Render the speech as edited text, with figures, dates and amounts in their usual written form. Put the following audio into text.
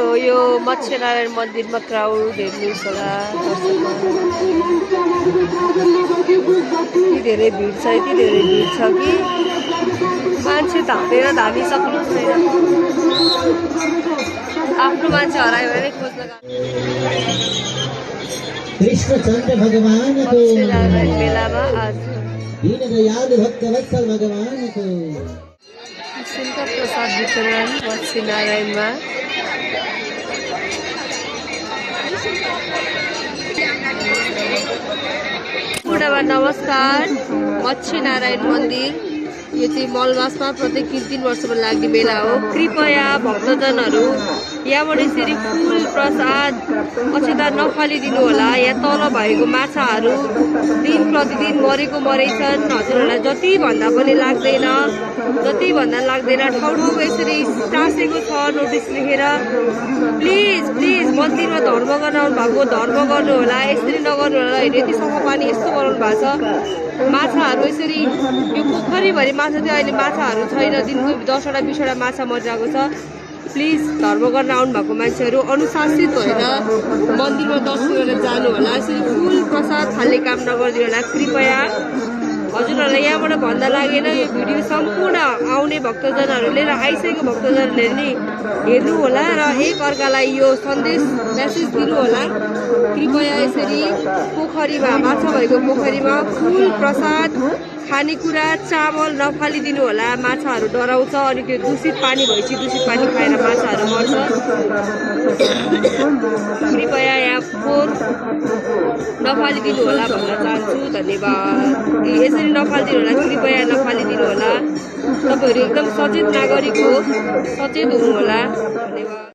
Crowd हो यो मत्स्यनारायण मन्दिरमा क्राउड हेर्नुहोस् होला यति धेरै भिड छ यति धेरै भिड छ कि मान्छे धामेर धामिसक्नु छैन आफ्नो मान्छे हरायो भने खोज्न कृष्णचन्द्र भगवान को मत्स्यनारायण मेलामा आज दीनदयालु भक्तवत्सल भगवान को शुल्क प्रसाद वितरण मत्स्यनारायणमा पुनः नमस्कार मत्स्यनारायण मन्दिर यो चाहिँ मलमासमा प्रत्येक 3 वर्षमा लाग्ने मेला हो कृपया भक्तजनहरू यहाँबाट यसरी फुल प्रसाद अक्षता नफालिदिनु होला यहाँ तल भएको माछाहरू दिन प्रतिदिन मरेको मरेछन् हजुरहरूलाई जति भन्दा पनि लाग्दैन ठाउँ ठाउँको यसरी टाँसेको छ नोटिस लेखेर प्लिज प्लिज मन्दिरमा धर्म गर्न आउनु भएको धर्म गर्नु होला यसरी नगर्नु होला यति सफा पानी यस्तो बनाउनु भएको छ माछाहरू यसरी यो पोखरीभरि माछा थियो अहिले माछाहरू छैन दिनको 10वटा 20वटा माछा मरिरहेको छ प्लिज धर्म गर्न आउनु भएको मान्छेहरू अनुशासित भएर मन्दिरमा दर्शन गरेर जानु होला यसरी फुल प्रसाद खाल्ने काम नगरिदिनु होला कृपया हजुरहरूलाई यहाँबाट भन्दा लागेन यो भिडियो सम्पूर्ण आउने भक्तजनहरूले र आइसकेको भक्तजनहरूले नि हेर्नु होला र एक अर्कालाई यो सन्देश मेसेज दिनु होला कृपया यसरी पोखरीमा माछा भएको पोखरीमा फुल प्रसाद खानेकुरा चामल नफालिदिनु होला माछाहरू डराउँछ अनि त्यो दूषित पानी भएपछि दूषित पानी खाएर माछाहरू मर्छ कृपया यहाँ फोहोर नफालिदिनु होला भन्न चाहन्छु धन्यवाद यसरी नफालिदिनु होला कृपया नफालिदिनु होला तपाईहरु एकदम सचेत नागरिक हो सचेत हुनु होला धन्यवाद।